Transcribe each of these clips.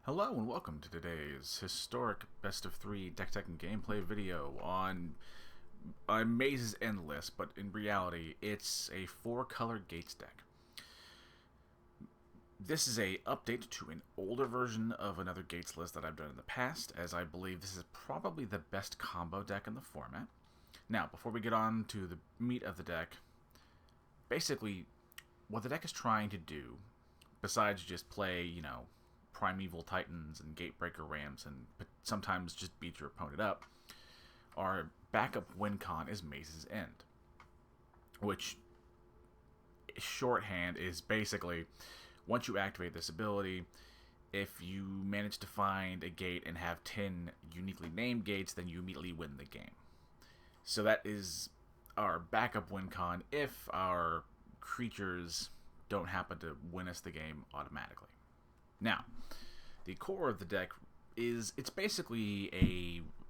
Hello and welcome to today's historic best of 3 deck tech and gameplay video on Mazes Endless, but in reality it's a 4-color Gates deck. This is a update to an older version of another Gates list that I've done in the past, as I believe this is probably the best combo deck in the format. Now, before we get on to the meat of the deck, basically what the deck is trying to do, besides just play, Primeval Titans and Gatebreaker Rams and sometimes just beat your opponent up, our backup win con is Maze's End, which shorthand is basically once you activate this ability, if you manage to find a gate and have 10 uniquely named gates, then you immediately win the game. So that is our backup win con if our creatures don't happen to win us the game automatically. Now, the core of the deck is, it's basically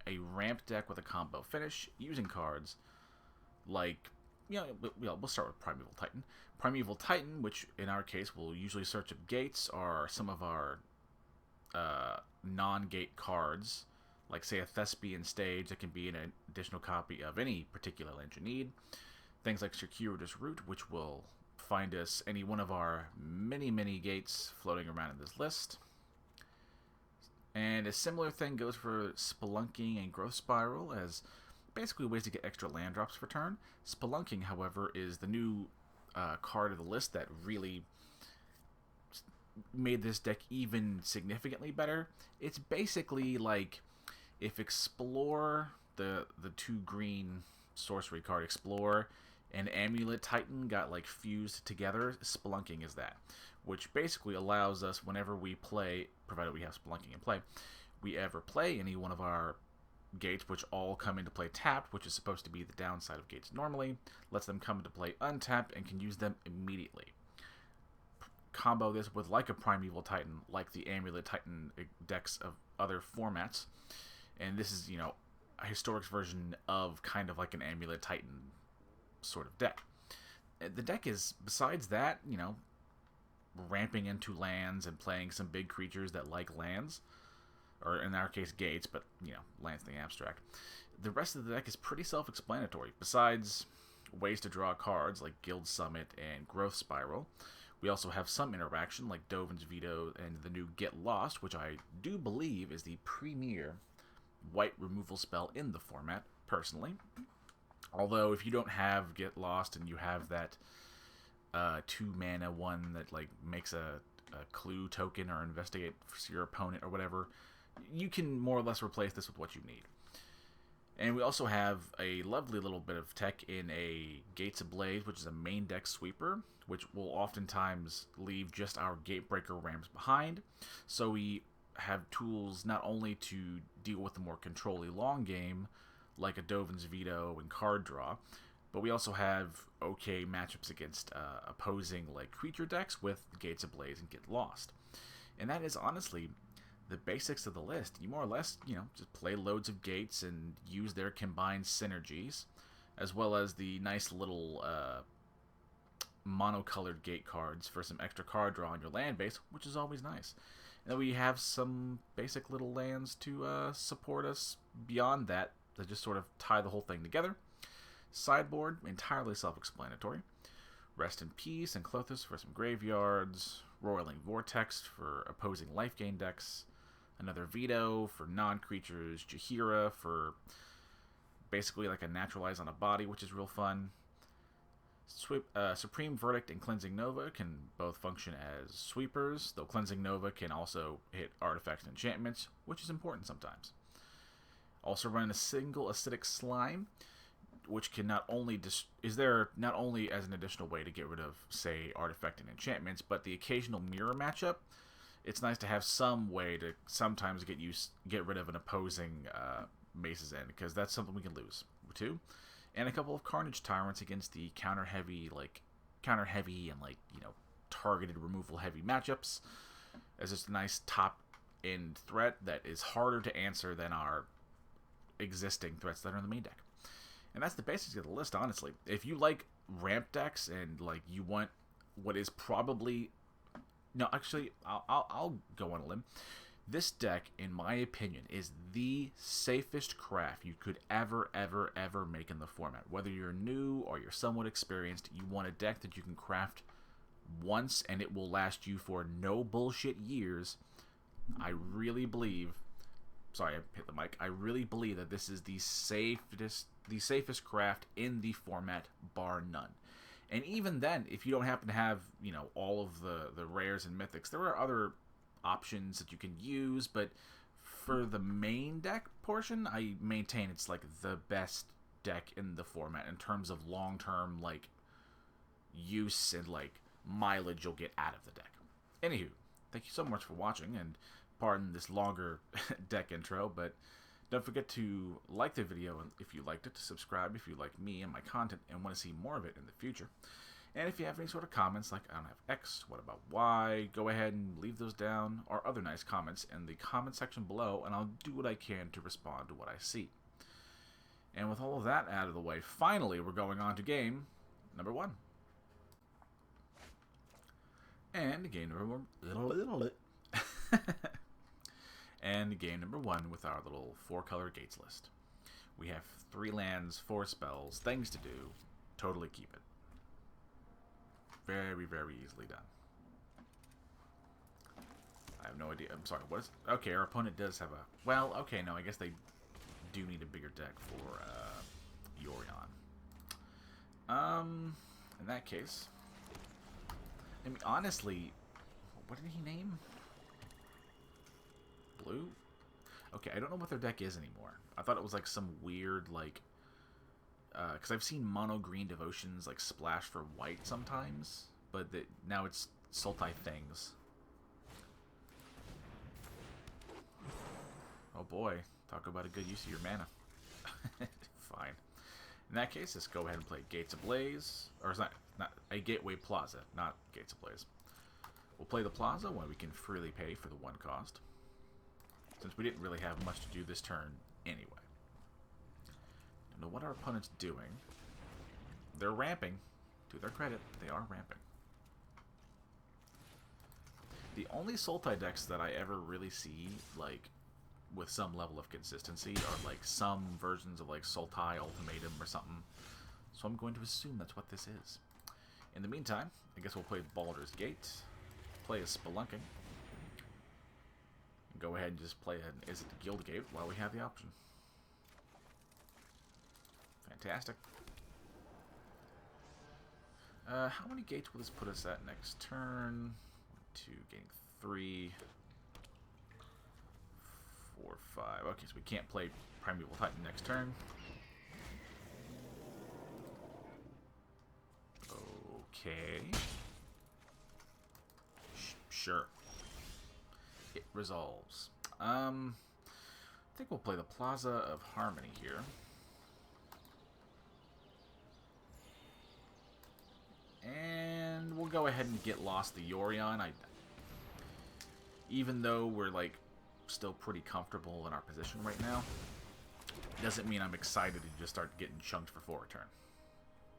a ramp deck with a combo finish using cards like, we'll start with Primeval Titan. Primeval Titan, which in our case will usually search up gates, are some of our non-gate cards, like say a Thespian Stage that can be an additional copy of any particular land you need. Things like Circuitous Route, which will find us any one of our many gates floating around in this list. And a similar thing goes for Spelunking and Growth Spiral as basically ways to get extra land drops for turn. Spelunking, however, is the new card of the list that really made this deck even significantly better. It's basically like if Explore, the 2 green sorcery card Explore, and Amulet Titan got like fused together, Spelunking is that, which basically allows us whenever we play, provided we have Spelunking in play, we ever play any one of our gates, which all come into play tapped, which is supposed to be the downside of gates normally, lets them come into play untapped and can use them immediately. Combo this with like a Primeval Titan, like the Amulet Titan decks of other formats, and this is, a historic version of kind of like an Amulet Titan sort of deck. The deck is, besides that, ramping into lands and playing some big creatures that like lands, or in our case gates, but lands in the abstract. The rest of the deck is pretty self-explanatory. Besides ways to draw cards like Guild Summit and Growth Spiral, we also have some interaction like Dovin's Veto and the new Get Lost, which I do believe is the premier white removal spell in the format, personally. Although, if you don't have Get Lost and you have that 2 mana one that like makes a clue token or investigate for your opponent or whatever, you can more or less replace this with what you need. And we also have a lovely little bit of tech in a Gates Ablaze, which is a main deck sweeper, which will oftentimes leave just our Gatebreaker Rams behind. So we have tools not only to deal with the more control-y long game, like a Dovin's Veto and card draw, but we also have okay matchups against opposing like creature decks with Gates Ablaze and Get Lost. And that is honestly the basics of the list. You more or less, just play loads of gates and use their combined synergies, as well as the nice little monocolored gate cards for some extra card draw on your land base, which is always nice. And then we have some basic little lands to support us beyond that just sort of tie the whole thing together. Sideboard, entirely self-explanatory. Rest in Peace and Clothis for some graveyards. Roiling Vortex for opposing life gain decks. Another Veto for non-creatures. Jaheira for basically like a Naturalize on a body, which is real fun. Supreme Verdict and Cleansing Nova can both function as sweepers, though Cleansing Nova can also hit artifacts and enchantments, which is important sometimes. Also run a single Acidic Slime, which can not only is there not only as an additional way to get rid of, say, artifact and enchantments, but the occasional mirror matchup. It's nice to have some way to sometimes get rid of an opposing Mace's End, because that's something we can lose too. And a couple of Carnage Tyrants against the counter heavy and targeted removal heavy matchups, as just a nice top end threat that is harder to answer than our existing threats that are in the main deck. And that's the basics of the list, honestly. If you like ramp decks and like you want what is probably No, actually, I'll go on a limb. This deck, in my opinion, is the safest craft you could ever make in the format. Whether you're new or you're somewhat experienced, you want a deck that you can craft once and it will last you for no bullshit years. I really believe... Sorry, I hit the mic. I really believe that this is the safest craft in the format, bar none. And even then, if you don't happen to have, you know, all of the rares and mythics, there are other options that you can use, but for the main deck portion, I maintain it's like the best deck in the format in terms of long-term, like, use and, like, mileage you'll get out of the deck. Anywho, thank you so much for watching, and pardon this longer deck intro, but don't forget to like the video if you liked it, to subscribe if you like me and my content and want to see more of it in the future. And if you have any sort of comments like, I don't have X, what about Y, go ahead and leave those down, or other nice comments in the comment section below, and I'll do what I can to respond to what I see. And with all of that out of the way, finally we're going on to game number 1. And game number 1... And game number 1 with our little 4-color gates list. We have 3 lands, 4 spells, things to do. Totally keep it. Very, very easily done. I have no idea. I'm sorry, what is... Okay, our opponent does have a... Well, okay, no, I guess they do need a bigger deck for Yorion. In that case... I mean, honestly... What did he name? Blue? Okay, I don't know what their deck is anymore. I thought it was like some weird, like... Because I've seen mono green devotions like splash for white sometimes, but now it's Sultai Things. Oh boy, talk about a good use of your mana. Fine. In that case, let's go ahead and play Gates Ablaze. Or it's not a Gateway Plaza, not Gates Ablaze. We'll play the Plaza when we can freely pay for the 1 cost, since we didn't really have much to do this turn anyway. Don't know what our opponent's doing. They're ramping. To their credit, they are ramping. The only Sultai decks that I ever really see, like, with some level of consistency are, like, some versions of, like, Sultai Ultimatum or something. So I'm going to assume that's what this is. In the meantime, I guess we'll play Baldur's Gate. Play a Spelunking. Go ahead and just play an Is It the Guild Gate while we have the option. Fantastic. How many gates will this put us at next turn? 1, 2, getting 3, 4, 5. Okay, so we can't play Primeval Titan next turn. Okay. Sure. It resolves. I think we'll play the Plaza of Harmony here. And we'll go ahead and get lost the Yorion. Even though we're, like, still pretty comfortable in our position right now, doesn't mean I'm excited to just start getting chunked for 4 a turn.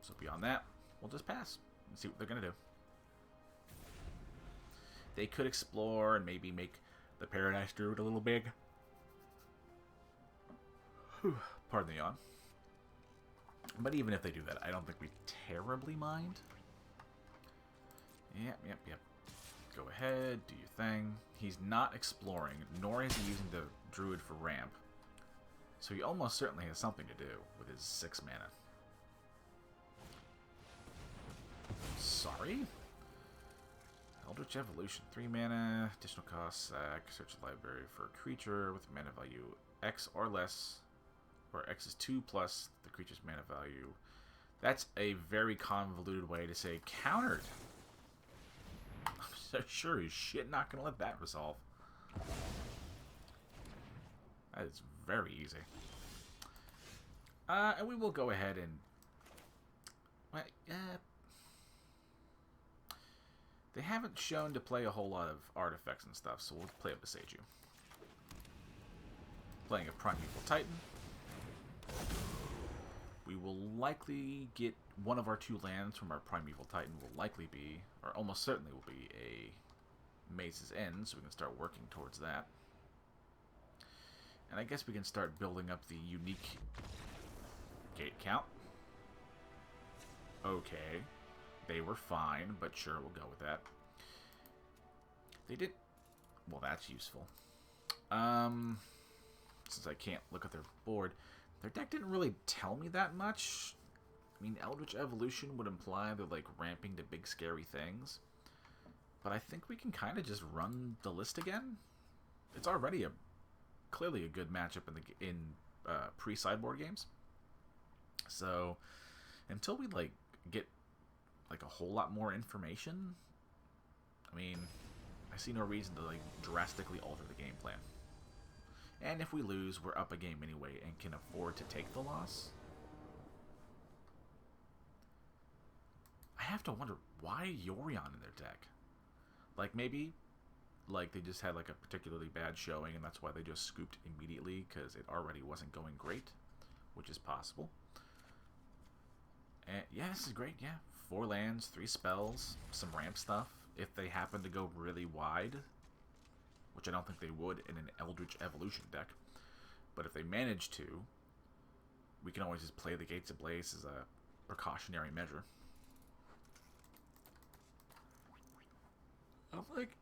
So beyond that, we'll just pass and see what they're going to do. They could explore and maybe make the Paradise Druid a little big. Whew, pardon the yawn. But even if they do that, I don't think we terribly mind. Yep. Go ahead, do your thing. He's not exploring, nor is he using the Druid for ramp. So he almost certainly has something to do with his 6 mana. Sorry? Eldritch Evolution, 3 mana, additional cost, sack, search the library for a creature with mana value X or less, where X is 2 plus the creature's mana value. That's a very convoluted way to say countered. I'm so sure as shit not going to let that resolve. That is very easy. And we will go ahead and... Well, they haven't shown to play a whole lot of artifacts and stuff, so we'll play a Boseiju. Playing a Primeval Titan. We will likely get one of our 2 lands from our Primeval Titan will likely be, or almost certainly will be, a Maze's End, so we can start working towards that. And I guess we can start building up the unique gate count. Okay. They were fine, but sure, we'll go with that. They did... Well, that's useful. Since I can't look at their board, their deck didn't really tell me that much. I mean, Eldritch Evolution would imply they're, like, ramping to big, scary things. But I think we can kind of just run the list again. It's already clearly a good matchup in pre-sideboard games. So, until we, like, get, like, a whole lot more information, I mean, I see no reason to, like, drastically alter the game plan. And if we lose, we're up a game anyway and can afford to take the loss. I have to wonder, why Yorion in their deck? Like, maybe, like, they just had, like, a particularly bad showing, and that's why they just scooped immediately, because it already wasn't going great, which is possible. And, yeah, this is great, yeah. 4 lands, 3 spells, some ramp stuff. If they happen to go really wide, which I don't think they would in an Eldritch Evolution deck, but if they manage to, we can always just play the Gates Ablaze as a precautionary measure. I'm, like,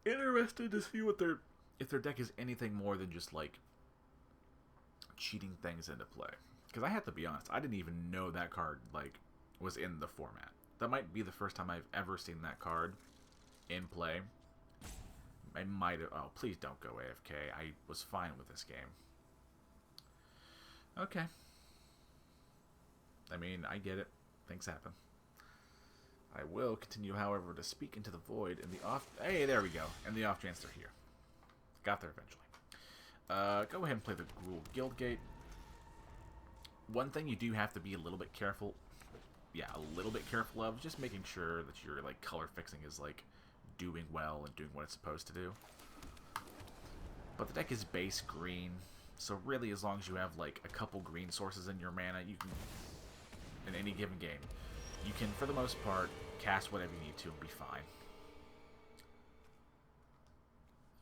interested to see what if their deck is anything more than just, like, cheating things into play. Because I have to be honest, I didn't even know that card, like, was in the format. That might be the first time I've ever seen that card in play. I might have... Oh, please don't go AFK. I was fine with this game. Okay. I mean, I get it. Things happen. I will continue, however, to speak into the void in the off... Hey, there we go. And the off chance they're here. Got there eventually. Go ahead and play the Gruul Guildgate. One thing you do have to be a little bit careful... Yeah, a little bit careful of, just making sure that your, like, color fixing is, like, doing well and doing what it's supposed to do. But the deck is base green, so really as long as you have, like, a couple green sources in your mana, you can, in any given game, you can, for the most part, cast whatever you need to and be fine.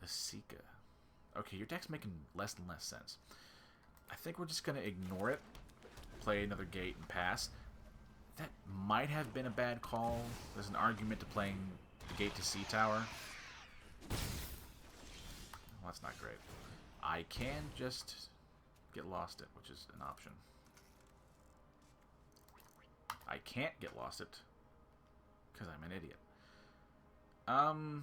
Asika. Okay, your deck's making less and less sense. I think we're just going to ignore it, play another gate, and pass. That might have been a bad call. There's an argument to playing the gate to Sea Tower. Well, that's not great. I can just get lost it, which is an option. I can't get lost it because I'm an idiot. In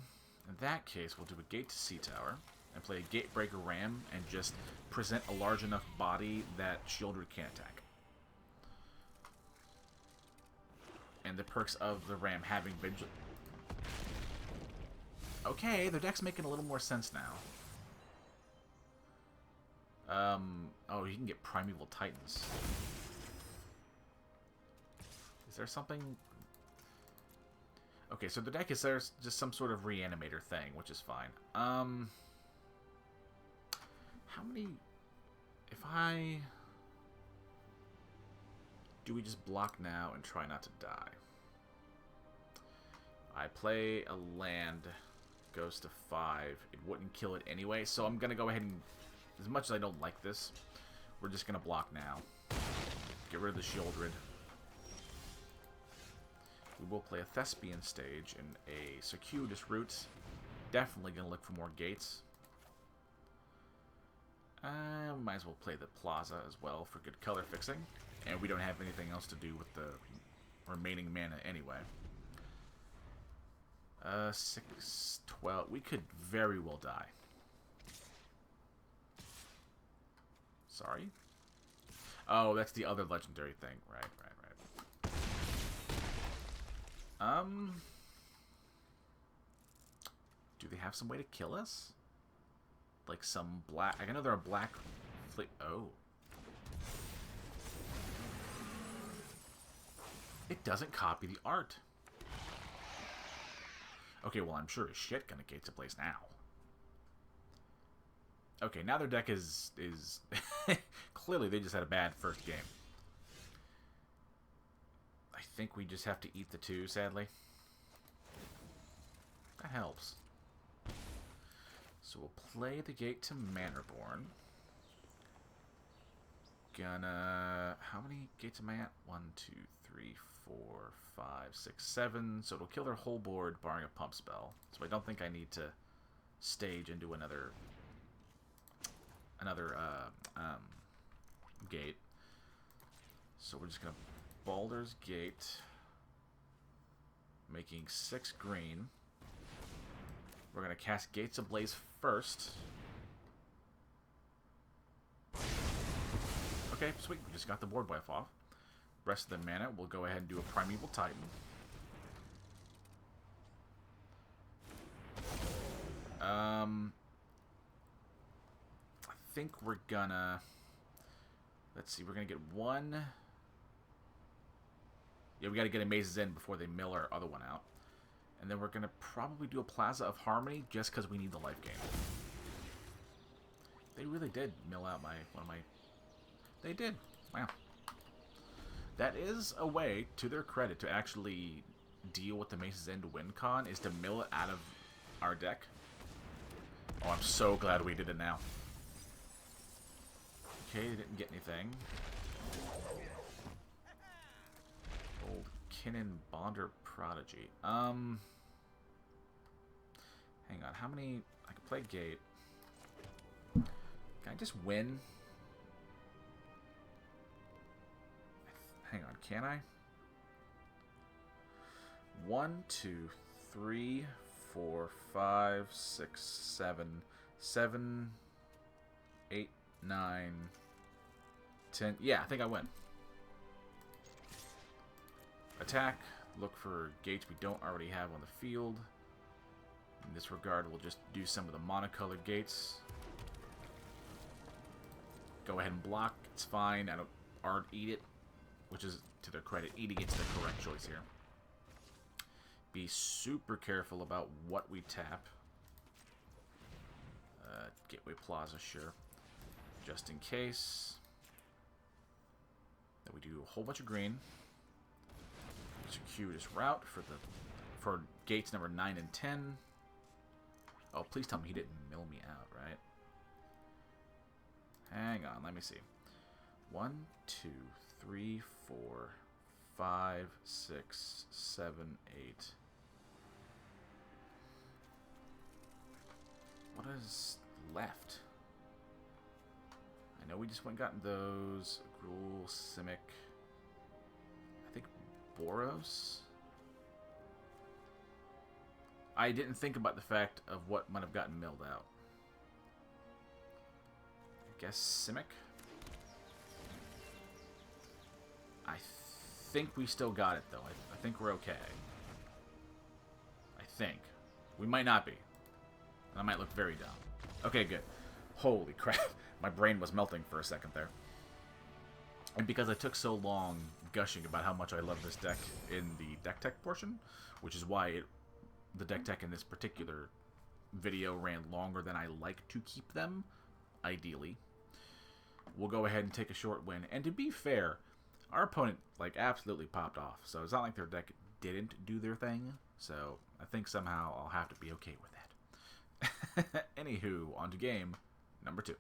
that case, we'll do a gate to Sea Tower and play a Gatebreaker Ram and just present a large enough body that Shieldred can't attack. And the perks of the Ram having Vigil. Okay, their deck's making a little more sense now. Oh, you can get Primeval Titans. Is there something... Okay, so the deck is there's just some sort of reanimator thing, which is fine. How many... If I... Do we just block now and try not to die? I play a land, goes to 5. It wouldn't kill it anyway, so I'm going to go ahead and... As much as I don't like this, we're just going to block now. Get rid of the Shieldred. We will play a Thespian stage and a Circuitous Roots. Definitely going to look for more gates. Might as well play the Plaza as well for good color fixing. And we don't have anything else to do with the remaining mana anyway. 6, 12. We could very well die. Sorry? Oh, that's the other legendary thing. Right. Do they have some way to kill us? Like some black... I know there are black... Oh. It doesn't copy the art. Okay, well, I'm sure as shit gonna Gates Ablaze now. Okay, now their deck is clearly they just had a bad first game. I think we just have to eat the 2, sadly. That helps. So we'll play the gate to Manorborn. gonna... How many gates am I at? 1, 2, 3, 4, 5, 6, 7. So it'll kill their whole board, barring a pump spell. So I don't think I need to stage into another gate. So we're just gonna Baldur's Gate, making 6 green. We're gonna cast Gates Ablaze first. Okay, sweet. We just got the board wipe off. Rest of the mana, we'll go ahead and do a Primeval Titan. I think we're gonna... Let's see, we're gonna get one... Yeah, we gotta get a Maze's End before they mill our other one out. And then we're gonna probably do a Plaza of Harmony just because we need the life gain. They really did mill out one of my... They did. Wow. That is a way, to their credit, to actually deal with the Mace's End win con, is to mill it out of our deck. Oh, I'm so glad we did it now. Okay, they didn't get anything. Old Kinnan Bonder Prodigy. Hang on, how many... I can play Gate. Can I just win? Hang on, can I? 1, 2, 3, 4, 5, 6, 7, 7, 8, 9, 10. Yeah, I think I win. Attack. Look for gates we don't already have on the field. In this regard, we'll just do some of the monocolored gates. Go ahead and block. It's fine. I don't eat it. Which is, to their credit, eating it's the correct choice here. Be super careful about what we tap. Gateway Plaza, sure. Just in case. Then we do a whole bunch of green. Circuitous route for gates number 9 and 10. Oh, please tell me he didn't mill me out, right? Hang on, let me see. 1, 2, 3, 4, 5, 6, 7, 8. What is left? I know we just went and gotten those. Gruul, Simic. I think Boros. I didn't think about the fact of what might have gotten milled out. I guess Simic. I think we still got it, though. I think we're okay. I think. We might not be. I might look very dumb. Okay, good. Holy crap. My brain was melting for a second there. And because I took so long gushing about how much I love this deck in the deck tech portion, which is why the deck tech in this particular video ran longer than I like to keep them, ideally. We'll go ahead and take a short win. And to be fair, our opponent, like, absolutely popped off. So it's not like their deck didn't do their thing. So I think somehow I'll have to be okay with that. Anywho, on to game number 2.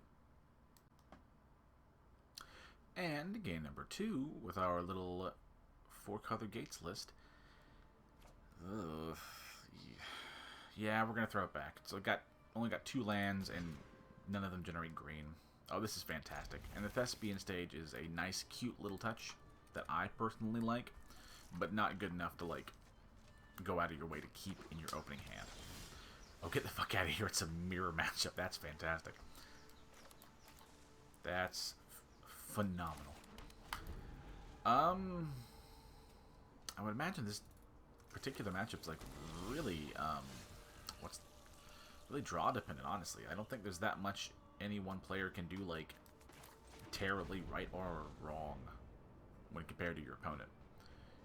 And game number 2 with our little 4-color gates list. Ugh. Yeah, we're going to throw it back. So only got 2 lands and none of them generate green. Oh, this is fantastic. And the Thespian stage is a nice, cute little touch that I personally like, but not good enough to, like, go out of your way to keep in your opening hand. Oh, get the fuck out of here. It's a mirror matchup. That's fantastic. That's phenomenal. I would imagine this particular matchup's, like, really, really draw dependent, honestly. I don't think there's that much any one player can do, like, terribly right or wrong when compared to your opponent.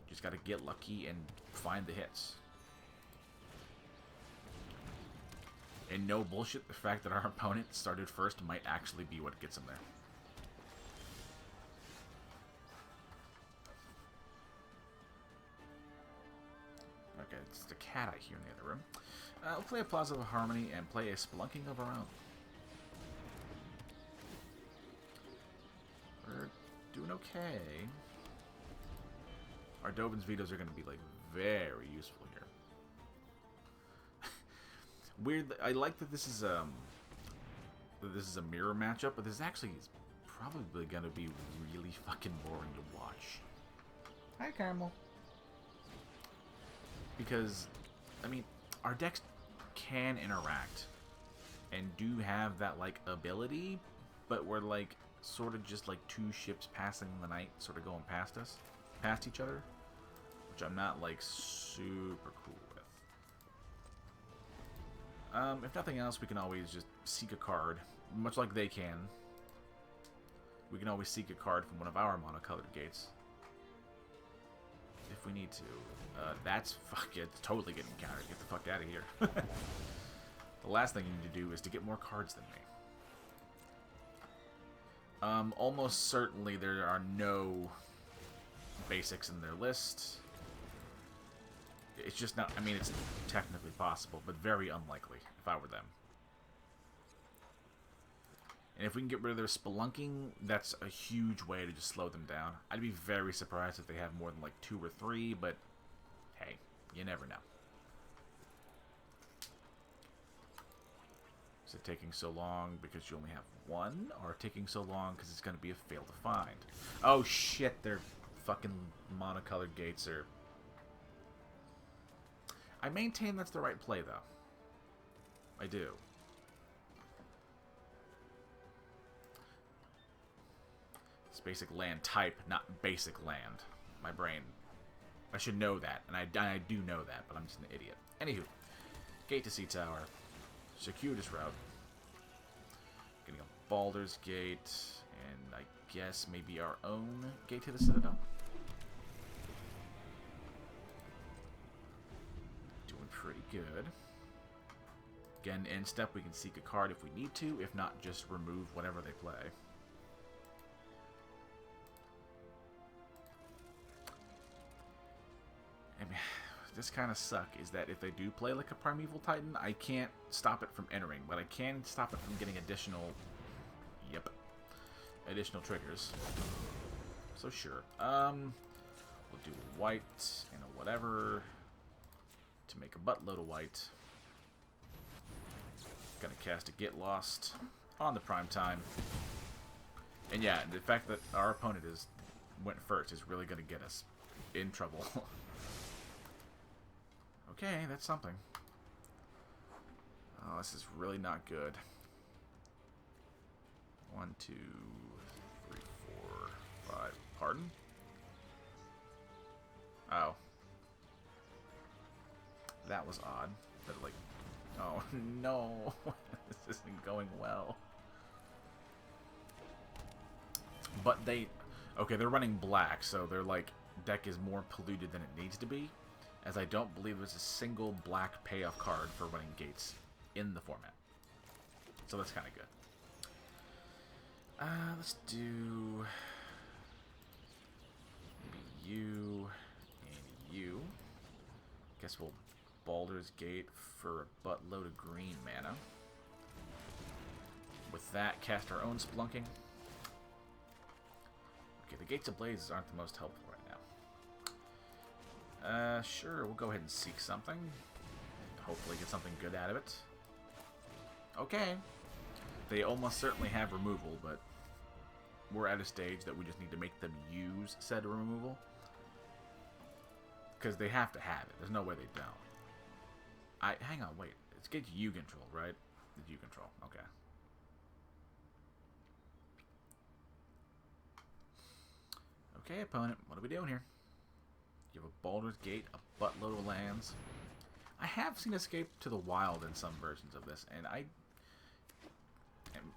You just gotta get lucky and find the hits. And no bullshit, the fact that our opponent started first might actually be what gets him there. Okay, it's the cat I hear in the other room. We'll play a Plaza of Harmony and play a Spelunking of our own. Doing okay. Our Dovin's Vetoes are going to be, like, very useful here. Weird. I like that this is a mirror matchup, but this actually is probably going to be really fucking boring to watch. Hi, Caramel. Because, I mean, our decks can interact and do have that, like, ability, but we're, like, sort of just, like, two ships passing the night, sort of going past each other, which I'm not, like, super cool with. If nothing else, we can always just seek a card, much like they can. We can always seek a card from one of our monocolored gates. If we need to. That's it's totally getting countered. Get the fuck out of here. The last thing you need to do is to get more cards than me. Almost certainly there are no basics in their list. It's just not, I mean, it's technically possible, but very unlikely if I were them. And if we can get rid of their Spelunking, that's a huge way to just slow them down. I'd be very surprised if they have more than like 2 or 3, but hey, you never know. Is it taking so long because you only have 1, or taking so long because it's going to be a fail to find? Oh shit, their fucking monocolored gates are... I maintain that's the right play, though. I do. It's basic land type, not basic land. My brain. I should know that, and I do know that, but I'm just an idiot. Anywho, gate to Sea Tower. Circuitous route. Getting a Baldur's Gate, and I guess maybe our own gate to the Citadel. Doing pretty good. Again, end step, we can seek a card if we need to. If not, just remove whatever they play. I mean, this kind of suck is that if they do play like a Primeval Titan, I can't stop it from entering, but I can stop it from getting additional triggers. So sure. We'll do a white and a whatever to make a buttload of white. Gonna cast a Get Lost on the prime time. And yeah, the fact that our opponent went first is really gonna get us in trouble. Okay, that's something. Oh, this is really not good. 1, 2, 3, 4, 5. Pardon? Oh. That was odd. That, like... Oh, no. This isn't going well. But they... Okay, they're running black, so their, like, deck is more polluted than it needs to be. As I don't believe there's a single black payoff card for running gates in the format. So that's kind of good. Let's do... maybe you and you. Guess we'll Baldur's Gate for a buttload of green mana. With that, cast our own Spelunking. Okay, the Gates of Blazes aren't the most helpful right now. Sure, we'll go ahead and seek something. Hopefully get something good out of it. Okay. They almost certainly have removal, but we're at a stage that we just need to make them use said removal. Because they have to have it. There's no way they don't. Hang on, wait. It's get you control, right? It's you control. Okay. Okay, opponent. What are we doing here? You have a Baldur's Gate, a buttload of lands. I have seen Escape to the Wild in some versions of this, and I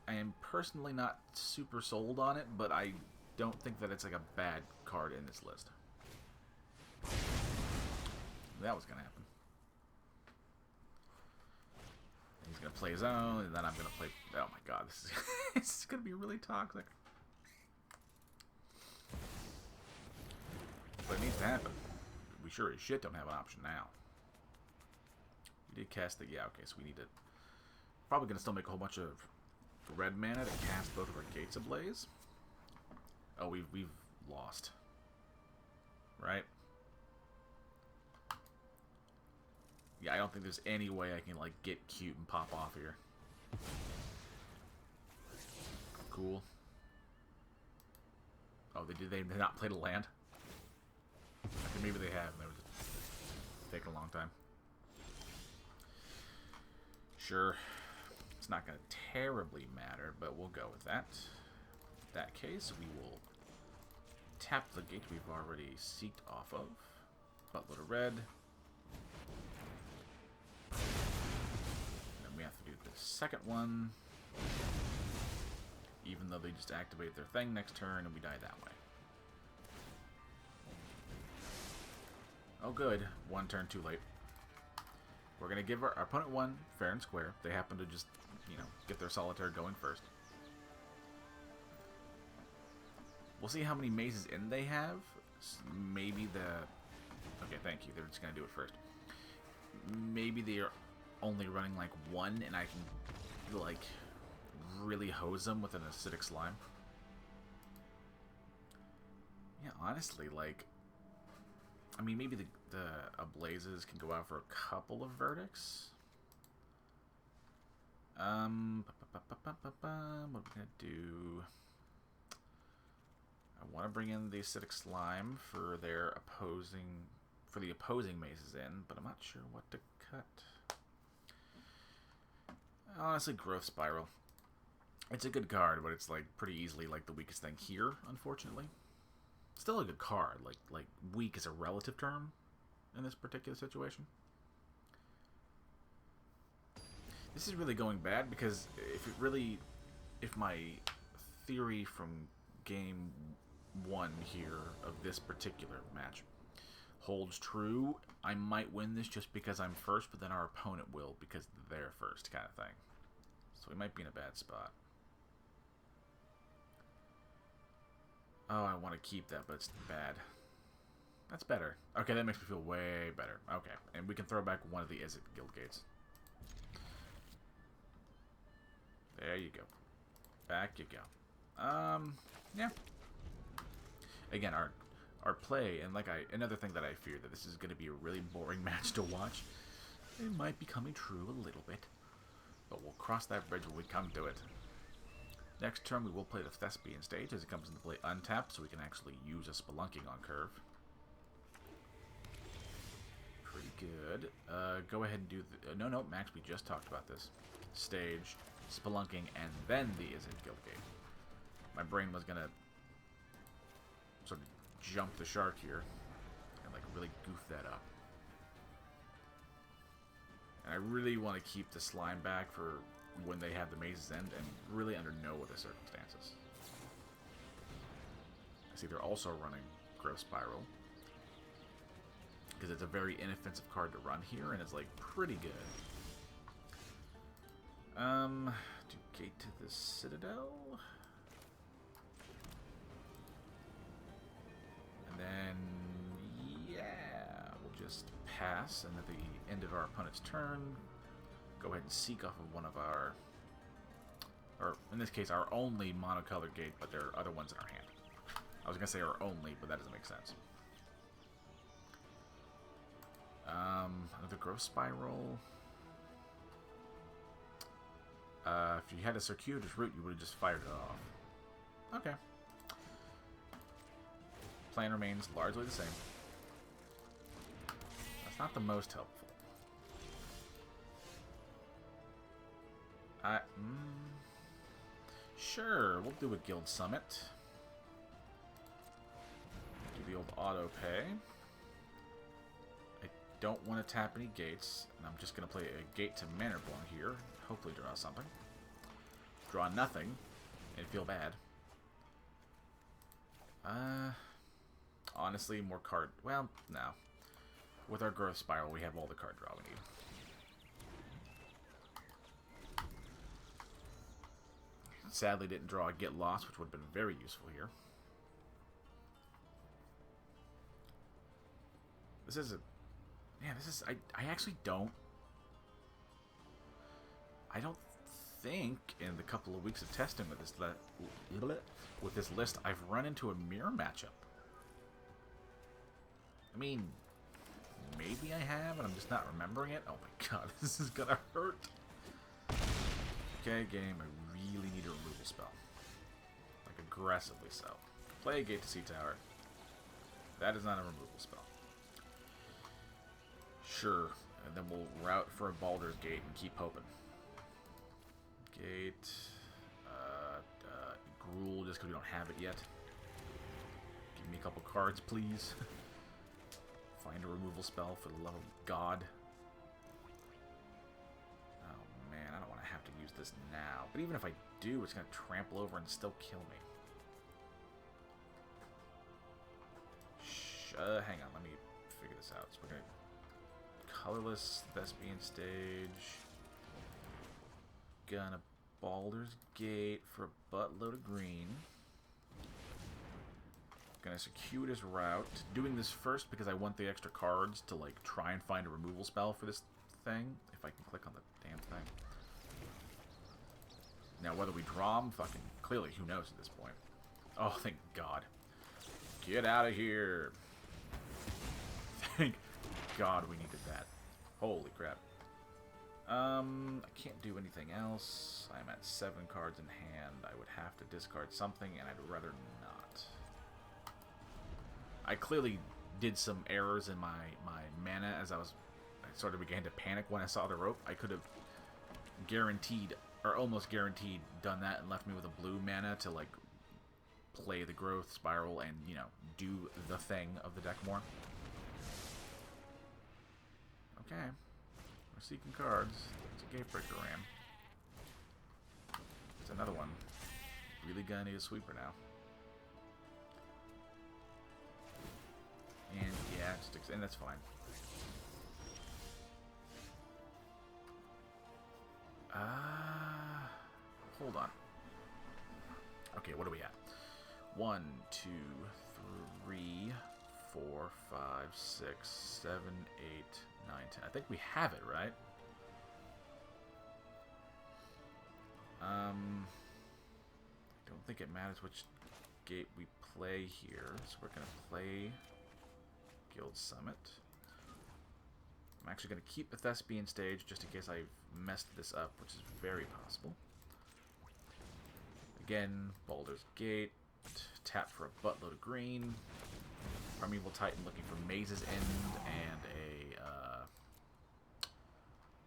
am personally not super sold on it, but I don't think that it's like a bad card in this list. That was going to happen. He's going to play his own, and then I'm going to play... Oh my god, this is going to be really toxic. But it needs to happen. We sure as shit don't have an option now. We did cast the... Yeah, okay, so we need to... Probably going to still make a whole bunch of red mana to cast both of our Gates Ablaze. Oh, we've lost. Right? Yeah, I don't think there's any way I can, like, get cute and pop off here. Cool. Oh, they not played a land? Okay, maybe they have, and they were just taking a long time. Sure. It's not going to terribly matter, but we'll go with that. In that case, we will tap the gate we've already seeked off of. Buttload of red. Then we have to do the second one. Even though they just activate their thing next turn and we die that way. Oh good, one turn too late. We're going to give our opponent one, fair and square. They happen to just, you know, get their solitaire going first. We'll see how many mazes in they have. Maybe the... Okay, thank you. They're just going to do it first. Maybe they're only running like one and I can, like, really hose them with an acidic slime. Yeah, honestly, like... I mean, maybe the Ablazes can go out for a couple of verdicts. What are we gonna do? I want to bring in the acidic slime for their opposing, for the opposing mazes in, but I'm not sure what to cut. Honestly, Growth Spiral. It's a good card, but it's like pretty easily like the weakest thing here, unfortunately. Still a good card. Like weak is a relative term in this particular situation. This is really going bad because if my theory from game 1 here of this particular match holds true, I might win this just because I'm first, but then our opponent will because they're first, kind of thing. So we might be in a bad spot. Oh, I want to keep that, but it's bad. That's better. Okay, that makes me feel way better. Okay, and we can throw back one of the Izzet Guild Gates. There you go. Back you go. Yeah. Again, our play, and like another thing that I fear that this is going to be a really boring match to watch. It might be coming true a little bit, but we'll cross that bridge when we come to it. Next turn, we will play the Thespian stage as it comes into play untapped, so we can actually use a Spelunking on curve. Pretty good. Go ahead and do the... no, Max, we just talked about this. Stage, Spelunking, and then the Izzet Guild Gate. My brain was going to sort of jump the shark here and like really goof that up. And I really want to keep the slime back for when they have the mazes end, and really under no other circumstances. I see they're also running Growth Spiral, because it's a very inoffensive card to run here, and it's like pretty good. Do Gate to the Citadel. And then, yeah, we'll just pass, and at the end of our opponent's turn, go ahead and seek off of one of our, or in this case, our only monocolored gate, but there are other ones in our hand. I was going to say our only, but that doesn't make sense. Another Growth Spiral. If you had a circuitous route, you would have just fired it off. Okay. Plan remains largely the same. That's not the most helpful. Sure, we'll do a Guild Summit. Do the old auto pay. I don't want to tap any gates, and I'm just going to play a gate to Mannerborn here. Hopefully draw something. Draw nothing, and feel bad. Honestly, more card... Well, no. With our Growth Spiral, we have all the card draw we need. Sadly, didn't draw a Get Lost, which would have been very useful here. This is a... Yeah, this is... I actually don't... I don't think in the couple of weeks of testing with this list, I've run into a mirror matchup. I mean, maybe I have, and I'm just not remembering it. Oh my god, this is gonna hurt. Okay, game, I really need a removal spell. Like, aggressively so. Play a Gate to Sea Tower. That is not a removal spell. Sure, and then we'll route for a Baldur's Gate and keep hoping. Gate, Gruul, just because we don't have it yet. Give me a couple cards, please. Find a removal spell, for the love of God. Oh man, I don't want to have to use this now. But even if I do, it's going to trample over and still kill me. Hang on, let me figure this out. So we're going to colorless Thespian Stage. Gonna Baldur's Gate for a buttload of green. Gonna circuitous route. Doing this first because I want the extra cards to like try and find a removal spell for this thing. If I can click on the damn thing. Now whether we draw them, fucking clearly, who knows at this point. Oh, thank God. Get out of here. Thank God we needed that. Holy crap. I can't do anything else. I'm at 7 cards in hand. I would have to discard something, and I'd rather not. I clearly did some errors in my mana as I sort of began to panic when I saw the rope. I could have guaranteed, or almost guaranteed, done that and left me with a blue mana to, like, play the growth spiral and, you know, do the thing of the deck more. Okay. We're seeking cards. It's a Gatebreaker Ram. It's another one. Really gonna need a sweeper now. And yeah, and that's fine. Hold on. Okay, what are we at? 1, 2, 3, 4, 5, 6, 7, 8, 9, 10. I think we have it, right? I don't think it matters which gate we play here, so we're gonna play Guild Summit. I'm actually gonna keep the Thespian Stage just in case I messed this up, which is very possible. Again, Baldur's Gate. Tap for a buttload of green. Primeval Titan looking for Maze's End and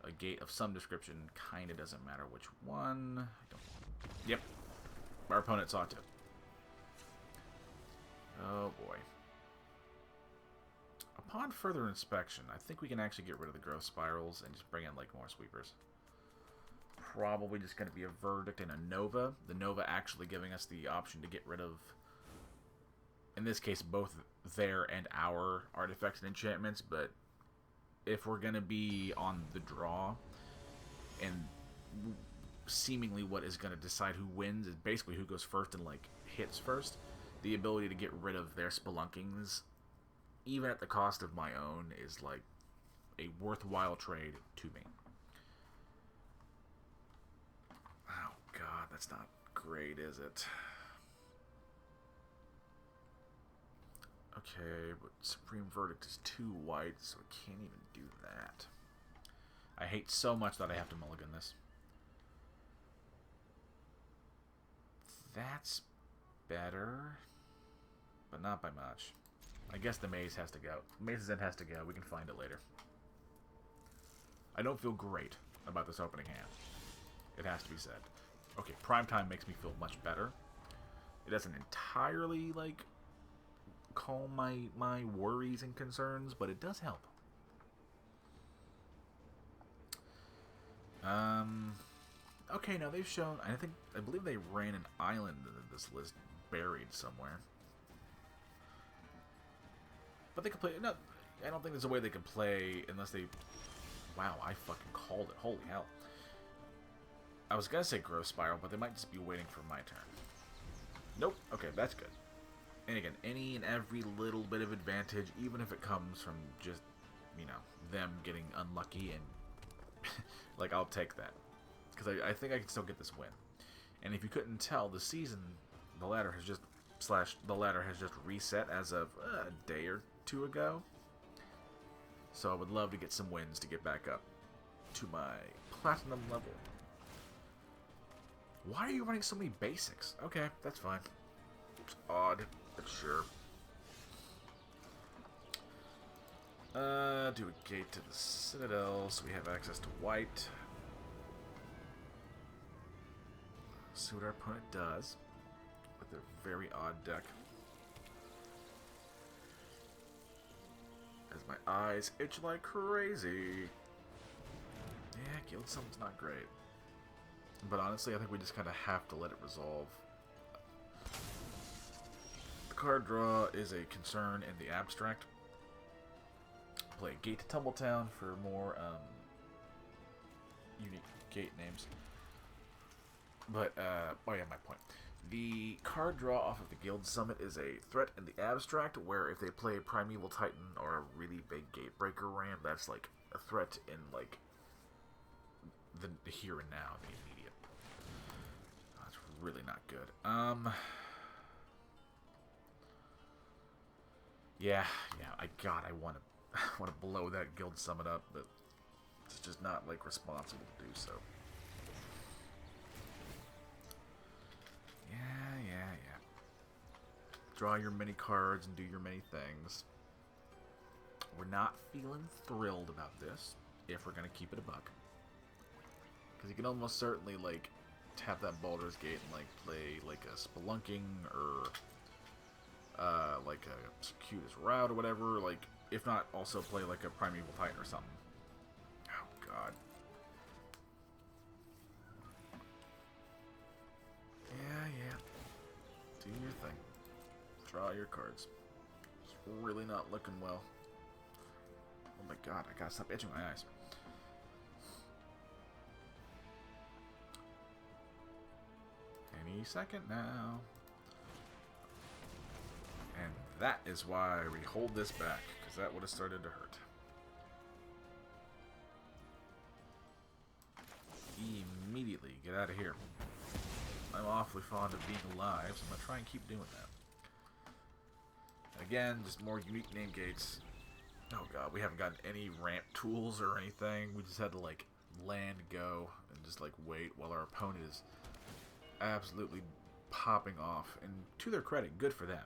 a gate of some description. Kinda doesn't matter which one. Yep. Our opponent saw it too. Oh boy. Upon further inspection, I think we can actually get rid of the growth spirals and just bring in like more sweepers. Probably just going to be a Verdict and a Nova. The Nova actually giving us the option to get rid of, in this case, both their and our artifacts and enchantments. But if we're going to be on the draw, and seemingly what is going to decide who wins is basically who goes first and like hits first, the ability to get rid of their Spelunkings, even at the cost of my own, is like a worthwhile trade to me. Oh god, that's not great, is it? Okay, but Supreme Verdict is 2 white, so I can't even do that. I hate so much that I have to mulligan this. That's better, but not by much. I guess the Maze has to go. Maze's End has to go. We can find it later. I don't feel great about this opening hand. It has to be said. Okay, Primetime makes me feel much better. It doesn't entirely, like, calm my worries and concerns, but it does help. Okay, now they've shown, I believe they ran an island in this list buried somewhere. But they could play, no, I don't think there's a way they could play unless they, wow, I fucking called it, holy hell. I was gonna say Growth Spiral, but they might just be waiting for my turn. Nope, okay, that's good. And again, any and every little bit of advantage, even if it comes from just, you know, them getting unlucky, and like, I'll take that. because I think I can still get this win. And if you couldn't tell, the season, the ladder has just reset as of a day or two ago. So I would love to get some wins to get back up to my platinum level. Why are you running so many basics? Okay, that's fine. It's odd, but sure. Do a gate to the Citadel so we have access to white. See what our opponent does with their very odd deck. As my eyes itch like crazy. Yeah, Guild Summon's not great. But honestly, I think we just kind of have to let it resolve. The card draw is a concern in the abstract. Play Gate to Tumbletown for more unique gate names. But, oh yeah, my point. The card draw off of the Guild Summit is a threat in the abstract, where if they play a Primeval Titan or a really big Gatebreaker ram, that's like a threat in like the here and now, the immediate. That's really not good. Yeah, I want to blow that Guild Summit up, but it's just not like responsible to do so. Yeah. Draw your many cards and do your many things. We're not feeling thrilled about this, if we're going to keep it a buck. Because you can almost certainly, like, tap that Baldur's Gate and, like, play, like, a Spelunking or, like, a Circuitous Route or whatever. Like, if not, also play, like, a Primeval Titan or something. Oh, God. Yeah. Do your thing. Draw your cards. It's really not looking well. Oh my god, I gotta stop itching my eyes. Any second now. And that is why we hold this back, because that would have started to hurt. Immediately get out of here. I'm awfully fond of being alive, so I'm going to try and keep doing that. Again, just more unique name gates. Oh god, we haven't gotten any ramp tools or anything. We just had to, like, land, go, and just, like, wait while our opponent is absolutely popping off. And to their credit, good for them.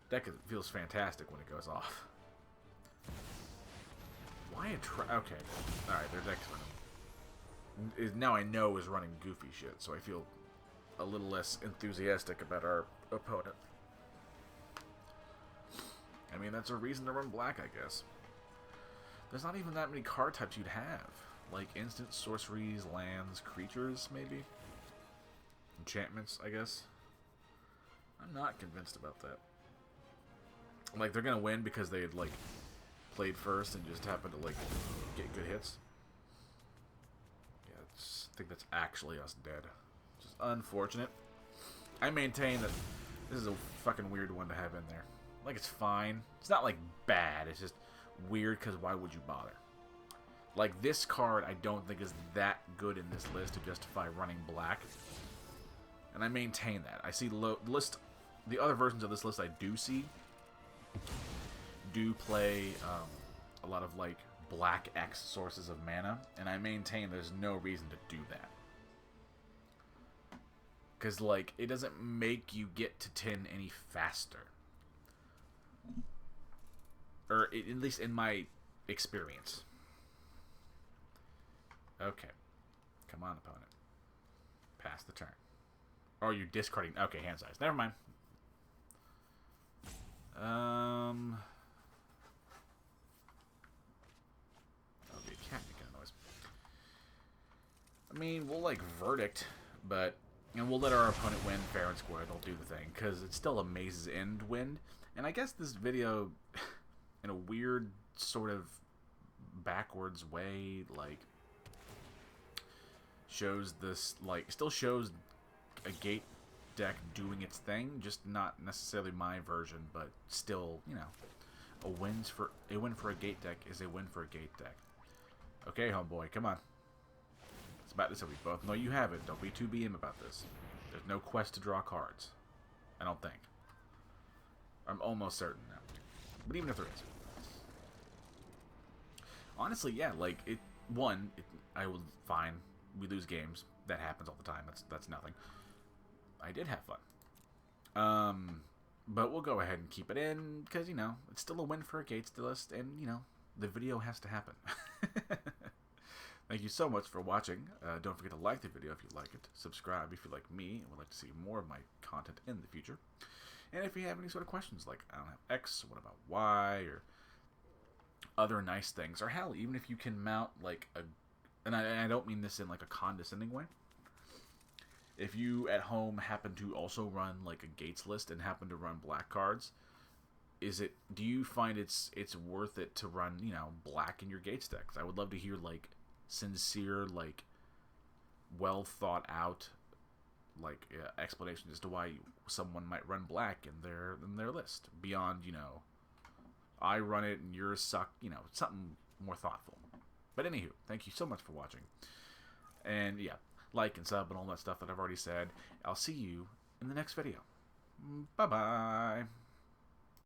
Deck feels fantastic when it goes off. Why a okay. Alright, their deck's running. Now I know is running goofy shit, so I feel a little less enthusiastic about our opponent. I mean, that's a reason to run black, I guess. There's not even that many card types you'd have. Like instant sorceries, lands, creatures, maybe? Enchantments, I guess? I'm not convinced about that. Like, they're gonna win because they had, like, played first and just happened to, like, get good hits. Yeah, I think that's actually us dead. Which is unfortunate. I maintain that this is a fucking weird one to have in there. Like, it's fine. It's not, like, bad. It's just weird because why would you bother? Like, this card I don't think is that good in this list to justify running black. And I maintain that. I see the other versions of this list I do see do play a lot of, like, black X sources of mana. And I maintain there's no reason to do that. Because, like, it doesn't make you get to 10 any faster. Or at least in my experience. Okay. Come on, opponent. Pass the turn. Or you're discarding. Okay, hand size. Never mind. That'll be a cat making a noise. I mean, we'll, like, verdict, but... And we'll let our opponent win fair and square. They'll do the thing. Because it's still a Maze's End win. And I guess this video... in a weird sort of backwards way, like, shows this, like, still shows a gate deck doing its thing, just not necessarily my version, but still, you know, a win for a gate deck is a win for a gate deck. Okay, homeboy, come on. It's about this, and we both know you have it. Don't be too BM about this. There's no quest to draw cards. I don't think. I'm almost certain now. But even if there is. Honestly, yeah, like, I will fine. We lose games. That happens all the time. That's nothing. I did have fun. But we'll go ahead and keep it in, because, you know, it's still a win for a Gates list, and, you know, the video has to happen. Thank you so much for watching. Don't forget to like the video if you like it. Subscribe if you like me and would like to see more of my content in the future. And if you have any sort of questions, like, I don't have X, what about Y, or other nice things, or hell, even if you can mount, like, and I don't mean this in, like, a condescending way. If you at home happen to also run, like, a Gates list and happen to run black cards, do you find it's worth it to run, you know, black in your Gates decks? I would love to hear, like, sincere, like, well thought out, like, explanation as to why someone might run black in their list, beyond, you know, I run it and yours suck, you know, something more thoughtful. But anywho, thank you so much for watching, and yeah, like and sub and all that stuff that I've already said. I'll see you in the next video. Bye bye.